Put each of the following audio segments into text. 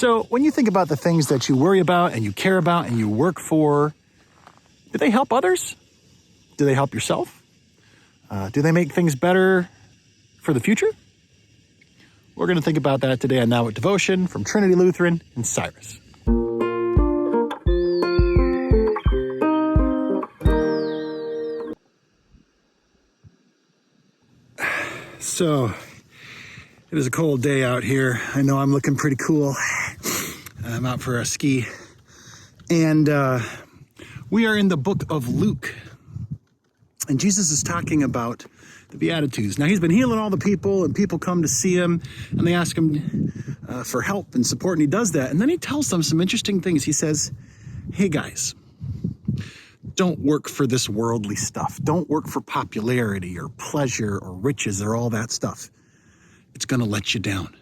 So when you think about the things that you worry about and you care about and you work for, do they help others? Do they help yourself? Do they make things better for the future? We're going to think about that today on Now with Devotion from Trinity Lutheran in Cyrus. So, it is a cold day out here. I know I'm looking pretty cool. I'm out for a ski. And we are in the book of Luke. And Jesus is talking about the Beatitudes. Now, he's been healing all the people, and people come to see him, and they ask him for help and support, and he does that. And then he tells them some interesting things. He says, hey, guys, don't work for this worldly stuff. Don't work for popularity or pleasure or riches or all that stuff. It's going to let you down.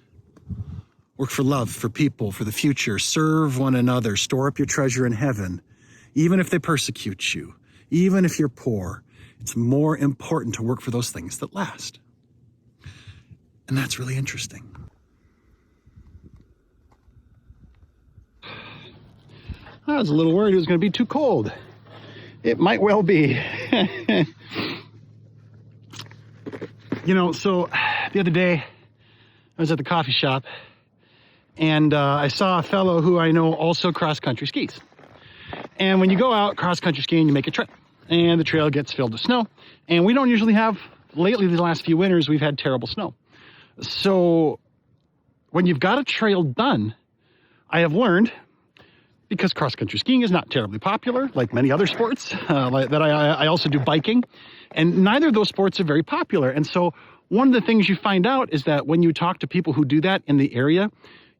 Work for love, for people, for the future. Serve one another. Store up your treasure in heaven. Even if they persecute you, even if you're poor, it's more important to work for those things that last. And that's really interesting. I was a little worried it was going to be too cold. It might well be. So the other day, I was at the coffee shop, and I saw a fellow who I know also cross-country skis. And when you go out cross-country skiing, you make a trail, and the trail gets filled with snow. And we don't usually have, lately, the last few winters, we've had terrible snow. So when you've got a trail done, I have learned, because cross-country skiing is not terribly popular, like many other sports, I also do biking, and neither of those sports are very popular. And so one of the things you find out is that when you talk to people who do that in the area,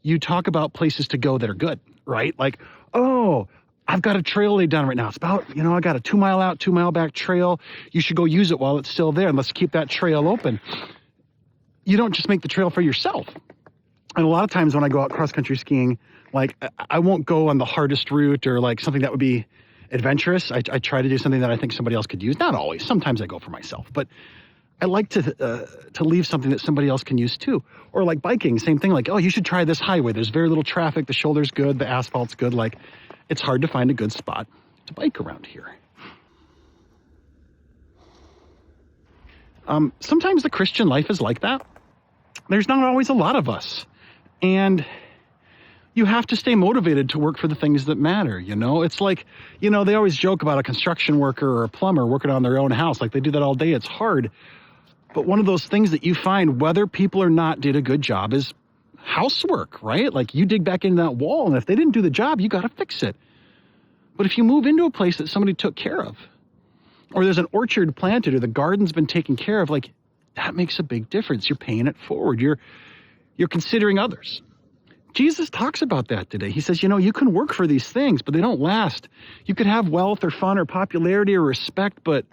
you talk about places to go that are good, right? Like, oh, I've got a trail laid down right now. It's about, I got a 2 mile out, 2 mile back trail. You should go use it while it's still there, and let's keep that trail open. You don't just make the trail for yourself. And a lot of times when I go out cross-country skiing, like, I won't go on the hardest route or like something that would be adventurous. I try to do something that I think somebody else could use. Not always. Sometimes I go for myself. But I like to leave something that somebody else can use too. Or like biking, same thing. Like, oh, you should try this highway. There's very little traffic. The shoulder's good. The asphalt's good. Like, it's hard to find a good spot to bike around here. Sometimes the Christian life is like that. There's not always a lot of us. And you have to stay motivated to work for the things that matter, It's like, they always joke about a construction worker or a plumber working on their own house. Like, they do that all day. It's hard. But one of those things that you find, whether people or not did a good job, is housework, right? Like, you dig back into that wall, and if they didn't do the job, you got to fix it. But if you move into a place that somebody took care of, or there's an orchard planted, or the garden's been taken care of, like, that makes a big difference. You're paying it forward. You're considering others. Jesus talks about that today. He says, you can work for these things, but they don't last. You could have wealth or fun or popularity or respect, but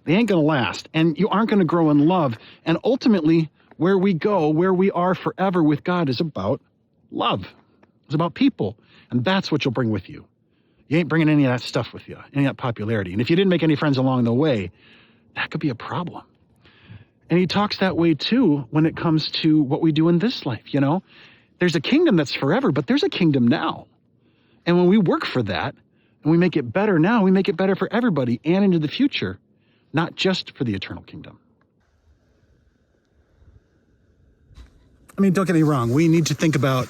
they ain't going to last. And you aren't going to grow in love. And ultimately, where we go, where we are forever with God, is about love. It's about people. And that's what you'll bring with you. You ain't bringing any of that stuff with you, any of that popularity. And if you didn't make any friends along the way, that could be a problem. And he talks that way too when it comes to what we do in this life, There's a kingdom that's forever, but there's a kingdom now. And when we work for that, and we make it better now, we make it better for everybody and into the future, not just for the eternal kingdom. Don't get me wrong. We need to think about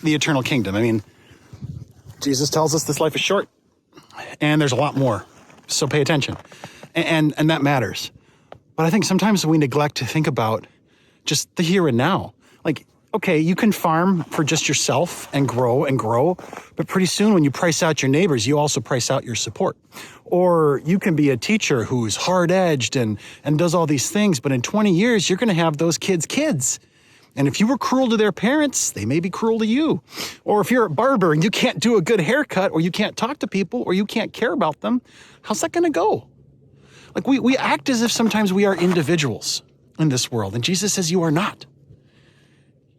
the eternal kingdom. Jesus tells us this life is short, and there's a lot more. So pay attention. And that matters. But I think sometimes we neglect to think about just the here and now. Like, okay, you can farm for just yourself and grow, but pretty soon when you price out your neighbors, you also price out your support. Or you can be a teacher who's hard-edged and does all these things, but in 20 years, you're going to have those kids. And if you were cruel to their parents, they may be cruel to you. Or if you're a barber and you can't do a good haircut, or you can't talk to people, or you can't care about them, how's that going to go? Like, we act as if sometimes we are individuals in this world, and Jesus says you are not.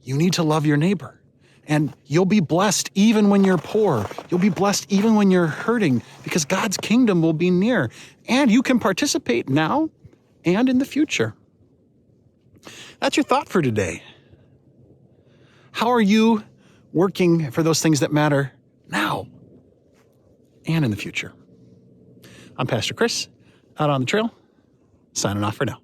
You need to love your neighbor, and you'll be blessed even when you're poor. You'll be blessed even when you're hurting, because God's kingdom will be near, and you can participate now and in the future. That's your thought for today. How are you working for those things that matter now and in the future. I'm Pastor Chris, out on the trail, signing off for now.